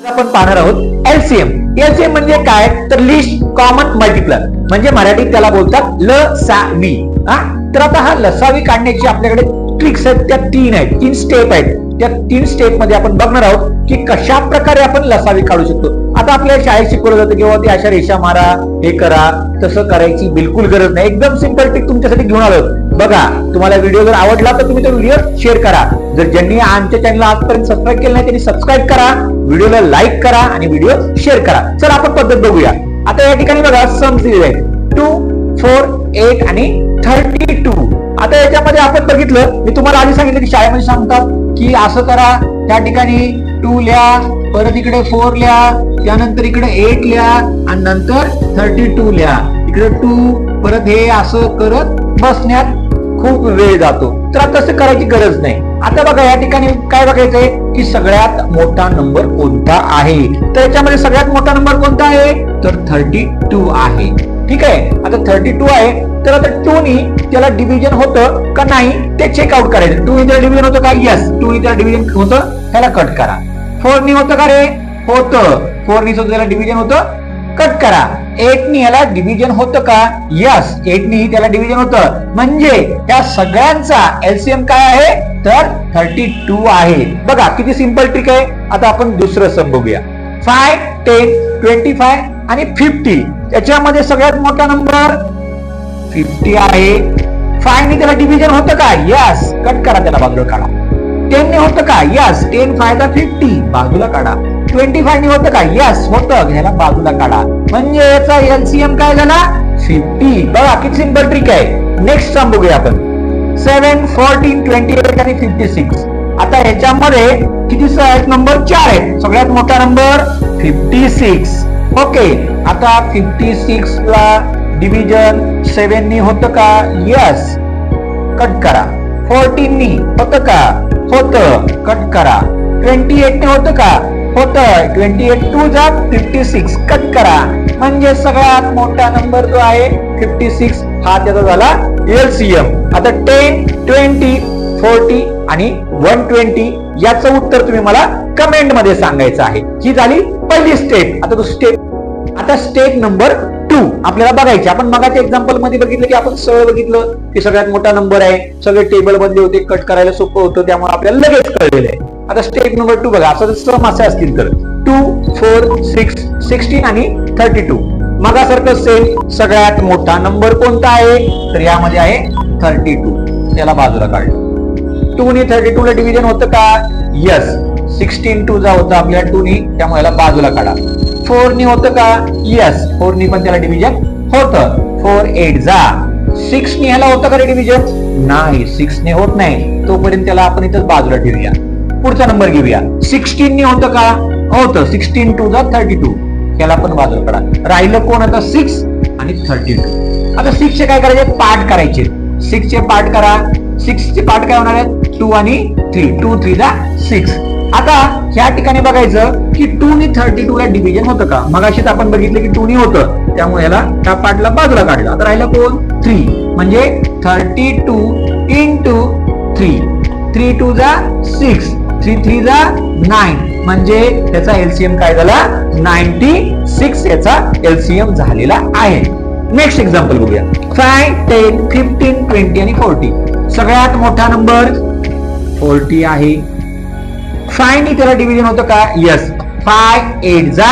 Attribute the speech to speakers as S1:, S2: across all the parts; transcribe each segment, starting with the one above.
S1: आपण पाहणार आहोत एलसीएम. एलसीएम म्हणजे काय तर लिस्ट कॉमन मल्टिप्लर, म्हणजे मराठीत त्याला बोलतात लसावी. तर आता हा लसावी काढण्याची आपल्याकडे ट्रिक्स आहेत, त्या तीन स्टेप आहेत. त्या 3 स्टेप मध्ये आपण बघणार आहोत की कशा प्रकारे आपण लसावी काढू शकतो. आता आपल्या शाळेत शिकवलं जातं किंवा ते अशा रेषा मारा, हे करा, तसं करायची बिलकुल गरज नाही. एकदम सिंपल ट्रिक तुमच्यासाठी घेऊन आलो. बघा, तुम्हाला व्हिडिओ जर आवडला तर तुम्ही तो व्हिडिओ शेअर करा. जर ज्यांनी आमच्या चॅनलला आजपर्यंत सबस्क्राईब केलं नाही त्यांनी सबस्क्राईब करा, व्हिडिओला लाईक करा आणि व्हिडिओ शेअर करा. चला आपण पद्धत बघूया. आता या ठिकाणी बघा सम दिलेले आहेत 2, 4, 8 आणि 32. आता याच्यामध्ये आपण बघितलं, मी तुम्हाला आधी सांगितलं की शाळेमध्ये सांगतात की असं करा, त्या ठिकाणी 2 लिहा, परत इकडे 4 लिहा, त्यानंतर इकडे 8 लिहा आणि नंतर 32 लिहा. इकडे 2, परत हे असं करत बसण्यात खूप वेळ जातो. तर तसं करायची गरज नाही. आता बघा या ठिकाणी काय बघायचंय की सगळ्यात मोठा नंबर कोणता आहे. तर याच्यामध्ये सगळ्यात मोठा नंबर कोणता आहे तर 32 आहे. ठीक आहे, आता 32 आहे. तर आता 2 नी त्याला डिव्हिजन होतं का नाही ते चेकआउट करायचं. 2 नी त्याला डिव्हिजन होतं का यस, 2 नी त्याला डिव्हिजन होतं, त्याला कट करा. 4 नी होतं का रे, होतं. 4 नी त्याला डिव्हिजन होतं, कट करा. 8 नी याला डिव्हिजन होतं का यस, 8 नी त्याला डिव्हिजन होतं. म्हणजे या सगळ्यांचा एलसीएम काय आहे तर 32 आहे. बघा किती सिंपल ट्रिक आहे. आता आपण दुसरं सम बघूया. 5, 10, 25 आणि 50. याच्यामध्ये सगळ्यात मोठा नंबर 50 आहे. 5 नी त्याला डिव्हिजन होतं का यस, कट करा, त्याला बाजूला काढा. 10 ने होतं का यस, 10 5 50, बाजूला काढा. 25 ने होतं का यस, होतं, ह्याला बाजूला काढा. म्हणजे याचा एलसीएम काय झाला 50. बघा किती सिंपल ट्रिक आहे. नेक्स्ट सम बघूया आपण. 7, 14, 28 आणि 56. आता ह्याच्यामध्ये किती नंबर 4 आहेत. सगळ्यात मोठा नंबर 56. ओके, आता 56 ला डिव्हिजन 7 नी होतं का यस, कट करा. 14 नी होतं का, होतं, कट करा. 28 ने होतं का, होतं. 28 2 जा 56, कट करा. म्हणजे सगळ्यात मोठा नंबर जो आहे 56 हा त्याचा झाला एलसीएम. आता 10, 20, 40 आणि 120 याचं उत्तर तुम्ही मला कमेंट मध्ये सांगायचं आहे. ही झाली पहिली स्टेप. आता स्टेप नंबर 2 आपल्याला बघायची. आपण मगाच्या एक्झाम्पल मध्ये बघितलं की आपण सरळ बघितलं की सगळ्यात मोठा नंबर आहे, सगळे टेबल बनले होते, कट करायला सोपं होतं, त्यामुळे आपल्याला लगेच कळलेलं आहे. आता स्टेप नंबर 2 बघा. असं सम असे असतील तर 2, 4, 6, 16 आणि 32. मगासारखं सेम. सगळ्यात मोठा नंबर कोणता आहे तर यामध्ये आहे 32, त्याला बाजूला काढलं. 2 नी 32 ला डिव्हिजन होतं का यस, 16 2 जा होतं आपल्या 2 नी, त्यामुळे याला बाजूला काढा. 4 नी होतं का यस, 4 नी पण त्याला डिव्हिजन होतं. 4 8 जा. 6 नी ह्याला होतं का डिव्हिजन नाही, 6 ने होत नाही, तोपर्यंत त्याला आपण इथं बाजूला ठेवूया. पुढचा नंबर घेऊया. 16 नी होतं का, होतं. 16 2 जा 32, त्याला पण बाजूला काढा. राहिलं कोण आता 6 आणि 32. आता 6 चे काय करायचे पार्ट करायचे. 6 चे पार्ट करा. 6 चे पार्ट काय होणार आहेत 2 आणि 3, 2 3 जा 6. आता ह्या ठिकाणी बघायचं की 2 नी 32 ला डिव्हिजन होतं का. मगाशीच आपण बघितलं की 2 नी होतं, त्यामुळे याला त्या पार्टला बाजूला काढलं. आता राहिलं कोण 3, म्हणजे 32 इंटू 3, 3 2 जा 6, 3 3 जा 9, म्हणजे त्याचा एलसीएम काय झाला 96. याचा एलसीएम झालेला आहे. नेक्स्ट एक्झाम्पल बघूया. 5, 10, 15, 20 आणि 40. सगळ्यात मोठा नंबर 40 आहे. 5 नी त्याला डिव्हिजन होतं का यस, 5 8 जा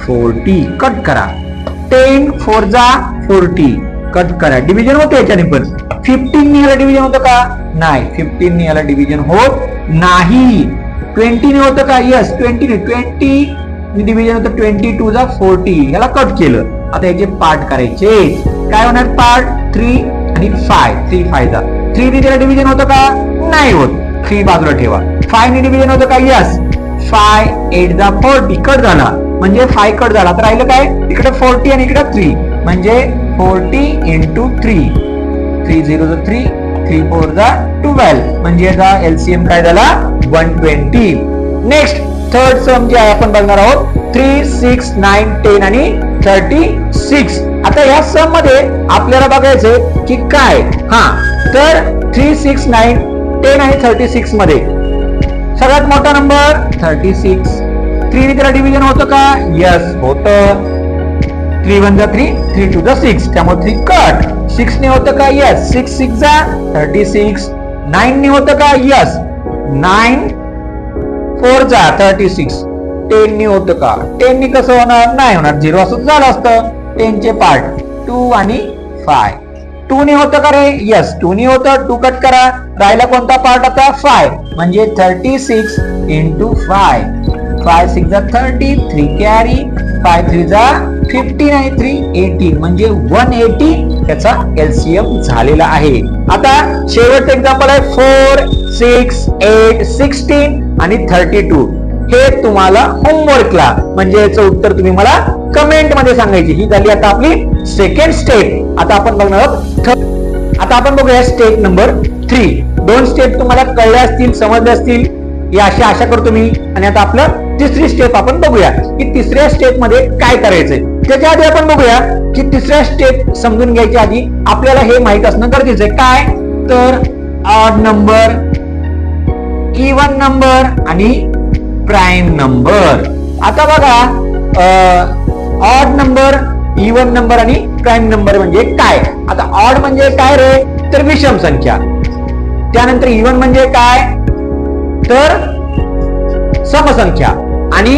S1: 40, कट करा. 10 4 जा 40, कट करा. डिव्हिजन होतं याच्याने पण. 15 नी याला डिव्हिजन होतं का नाही, 15 नी याला डिव्हिजन होत नाही. 20 नी होतं का यस, 20 नी डिव्हिजन होतं. 22 जा 40, याला कट केलं. आता याचे पार्ट करायचे. काय होणार पार्ट 3 आणि 5, 3 5 जा. 3 नी त्याला डिव्हिजन होतं का नाही होत, 3 बाजूला ठेवा. 5 नी डिव्हिजन होतं का यस, 5 8 जा 40, कट झाला. म्हणजे 5 कट झाला. तर राहिलं काय इकडे 40 आणि इकडे 3, म्हणजे 40 इंटू 3, 3 0 जा 3, 3 4 जा 12, म्हणजे याचा एलसीएम काय झाला 120. नेक्स्ट थर्ड सम जे आहे आपण बघणार आहोत 3 6 9 10 आणि 36. आता या सम मध्ये आपल्याला बघायचं की काय तर 3 6 9 10 आणि 36 मध्ये सगळ्यात मोठा नंबर 36. 3 ने त्याला डिव्हिजन होतं का? यस होतं. 3 1 जा 3, 3 2 जा 6, त्यामुळे 3 कट. 6 ने होतं का? यस. 6 6 जा 36. 9 ने होतं का? यस. 9 4 जा 36. 10 ने होतं का? 10 ने कसं होणार? नाही होणार, 0 असं झालं असतं. 10 चे पार्ट 2 आणि 5. 2 ने होतं का रे? यस 2 ने होतं. 2 कट करा, राहिला कोणता पार्ट आता? 5. म्हणजे 36 इंटू 5. 5 6 जा 30, 3 कॅरी, 5 3 जा 15 आणि 3 18, म्हणजे 180 त्याचा एलसीएम झालेला आहे. आता शेवटचं एक्झाम्पल आहे 4 6 8 16 आणि 32. हे तुम्हाला होमवर्कला, म्हणजे याचं उत्तर तुम्ही मला कमेंट मध्ये सांगायची. ही झाली आता आपली सेकंड स्टेप. आता आपण बघणार आहोत आता आपण बघूया स्टेप नंबर 3. 2 स्टेप तुम्हाला कळल्या असतील, समजल्या असतील ही अशी आशा करतो मी. आणि आता आपलं तिसरी स्टेप आपण बघूया की तिसऱ्या स्टेप मध्ये काय करायचंय. त्याच्या आधी आपण बघूया की तिसऱ्या स्टेप समजून घ्यायच्या आधी आपल्याला हे माहित असणं गरजेचं आहे. काय तर ऑड नंबर, इवन नंबर आणि प्राईम नंबर. आता बघा ऑड नंबर, इवन नंबर आणि प्राईम नंबर म्हणजे काय. आता ऑड म्हणजे काय रे? तर विषम संख्या. त्यानंतर इवन म्हणजे काय? तर समसंख्या. आणि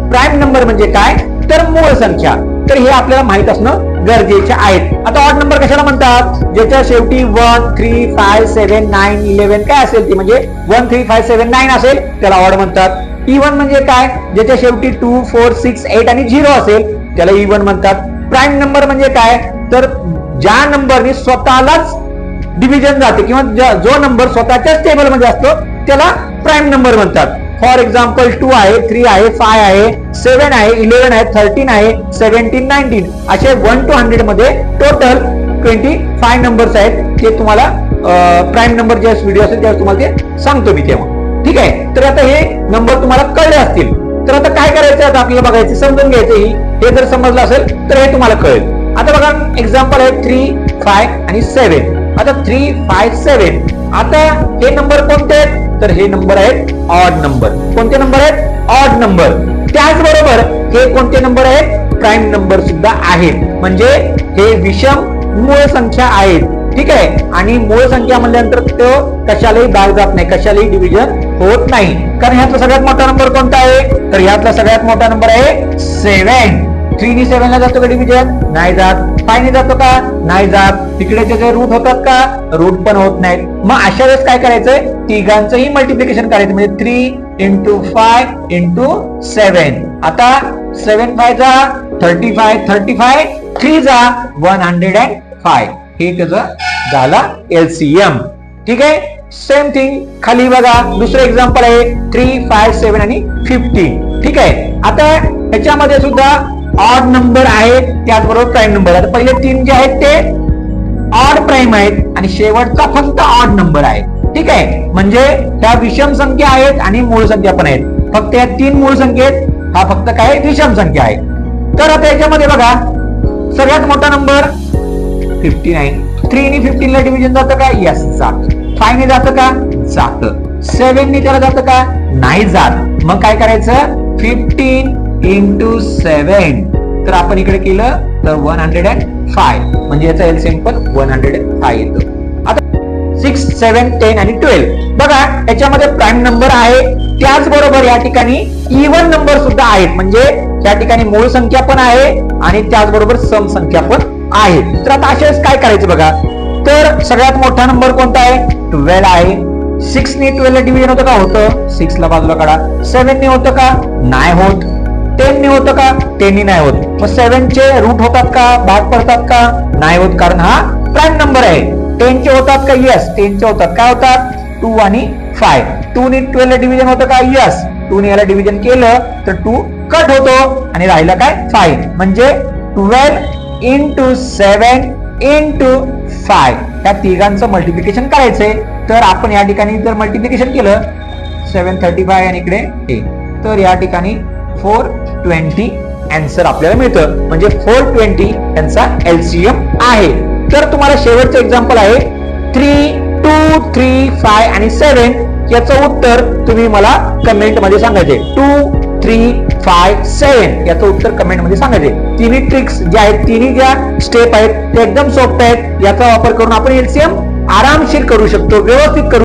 S1: प्राईम नंबर म्हणजे काय? तर मूळ संख्या. तर हे आपल्याला माहित असणं गरजेचे आहेत. आता ऑड नंबर कशाला म्हणतात? ज्याच्या शेवटी 1 3 5 7 9 11 काय असेल ती, म्हणजे 1 3 5 7 9 असेल त्याला ऑड म्हणतात. इवन म्हणजे काय? ज्याच्या शेवटी 2 4 6 8 आणि 0 असेल त्याला इवन म्हणतात. प्राईम नंबर म्हणजे काय? तर ज्या नंबरने स्वतःलाच डिव्हिजन जाते किंवा जो नंबर स्वतःच्याच टेबल मध्ये असतो त्याला प्राईम नंबर म्हणतात. फॉर एक्झाम्पल 2 आहे, 3 आहे, 5 आहे, 7 आहे, 11 आहे, 13 आहे, 17 19 असे 1 to 100 मध्ये टोटल 25 नंबर्स आहेत. ते तुम्हाला प्राईम नंबर ज्यावेळेस व्हिडिओ असेल त्यावेळेस तुम्हाला ते सांगतो मी तेव्हा. ठीक आहे. तर आता हे नंबर तुम्हाला कळले असतील. तर आता काय करायचं आता आपल्याला बघायचं, समजून घ्यायचं. हे जर समजलं असेल तर हे तुम्हाला कळेल. आता बघा एक्झाम्पल आहे 3 5 आणि 7. आता 3 5 7 आता हे नंबर कोणते आहेत? तर हे नंबर आहेत ऑड नंबर. कोणते नंबर आहेत? Odd number. त्याचबरोबर हे कोणते नंबर आहेत? प्राईम नंबर सुद्धा आहेत. म्हणजे हे विषम मूळ संख्या आहेत. ठीक आहे. आणि मूळ संख्या म्हणल्यानंतर तो कशालाही भाग जात नाही, कशालाही डिव्हिजन होत नाही. कारण ह्यातला सगळ्यात मोठा नंबर कोणता आहे? तर ह्यातला सगळ्यात मोठा नंबर आहे 7. 3 ने 7 ला जातो का डिव्हिजन? नाही जात. 5 ने जातो का? नाही जात. तिकडे त्याचे रूट होतात का? रूट पण होत नाहीत. मग अशा वेळेस काय करायचंय? तिघांचंही मल्टिप्लिकेशन करायचं, म्हणजे 3 इंटू 5 इंटू 7. आता 7 5 जा 35, 35 3 जा 105. हे त्याचं झाला एलसीएम. ठीक आहे. सेम थिंग खाली बघा दुसरं एक्झाम्पल आहे 3 5 7 आणि 15. ठीक आहे. आता ह्याच्यामध्ये सुद्धा ऑड नंबर आहेत, त्याचबरोबर प्राईम नंबर. आता पहिले 3 जे आहेत ते ऑड प्राईम आहेत आणि शेवटचा फक्त ऑड नंबर आहे. ठीक आहे. म्हणजे त्या विषम संख्या आहेत आणि मूळ संख्या पण आहेत. फक्त या 3 मूळ संख्येत हा फक्त काय विषम संख्या आहे. तर आता याच्यामध्ये बघा सगळ्यात मोठा नंबर 59. 3 ने 15 ला डिव्हिजन जातं का? यस जात. 5 ने जातं का? जातं. 7 ने त्याला जातं का? नाही जात. मग काय करायचं? 15 इंटू 7. तर आपण इकडे केलं तर 105, म्हणजे याचा एलसीएम पण 105 येतो. आता 6 7 10 आणि 12 बघा याच्यामध्ये प्राईम नंबर आहे, त्याचबरोबर या ठिकाणी इवन नंबर सुद्धा आहेत. म्हणजे या ठिकाणी मूळ संख्या पण आहे आणि त्याचबरोबर सम संख्या पण आहे. तर आता अशाच काय करायचं बघा. तर सगळ्यात मोठा नंबर कोणता आहे? 12 आहे. 6 ने 12 ला डिव्हिजन होतं का? होतं. 6 ला बाजूला काढा. 7 ने होतं का? नाही होत. 10 ने होतं का? 10 ने नाही होत. मग 7 चे रूट होतात का? भाग पडतात का? नाही होत, कारण हा प्राईम नंबर आहे. 10 चे होतात का? यस 10 चे होतात. काय होतात? 2 आणि 5. 2 ने 12 ला डिव्हिजन होतं का? यस. 2 ने याला डिव्हिजन केलं तर 2 कट होतो आणि राहिला काय? 5. म्हणजे 12 इंटू 7 इंटू 5 या तिघांचं मल्टिप्लिकेशन करायचंय. तर आपण या ठिकाणी जर मल्टिप्लिकेशन केलं 735 आणि इकडे 8, तर या ठिकाणी 420 आन्सर आपल्याला मिळतं. म्हणजे 420 यांचा एलसीएम आहे. तर तुम्हाला शेवटचं एक्झाम्पल आहे 3 2 3 5 आणि 7 याचं उत्तर तुम्ही मला कमेंट मध्ये सांगायचे. 2 3, 5, 7 याचं उत्तर कमेंट मध्ये सांगायचे. तिन्ही ट्रिक्स ज्या आहेत, तिन्ही ज्या स्टेप आहेत ते एकदम सोप्या आहेत. याचा वापर करून आपण एलसीएम आरामशीर करू शकतो, व्यवस्थित करू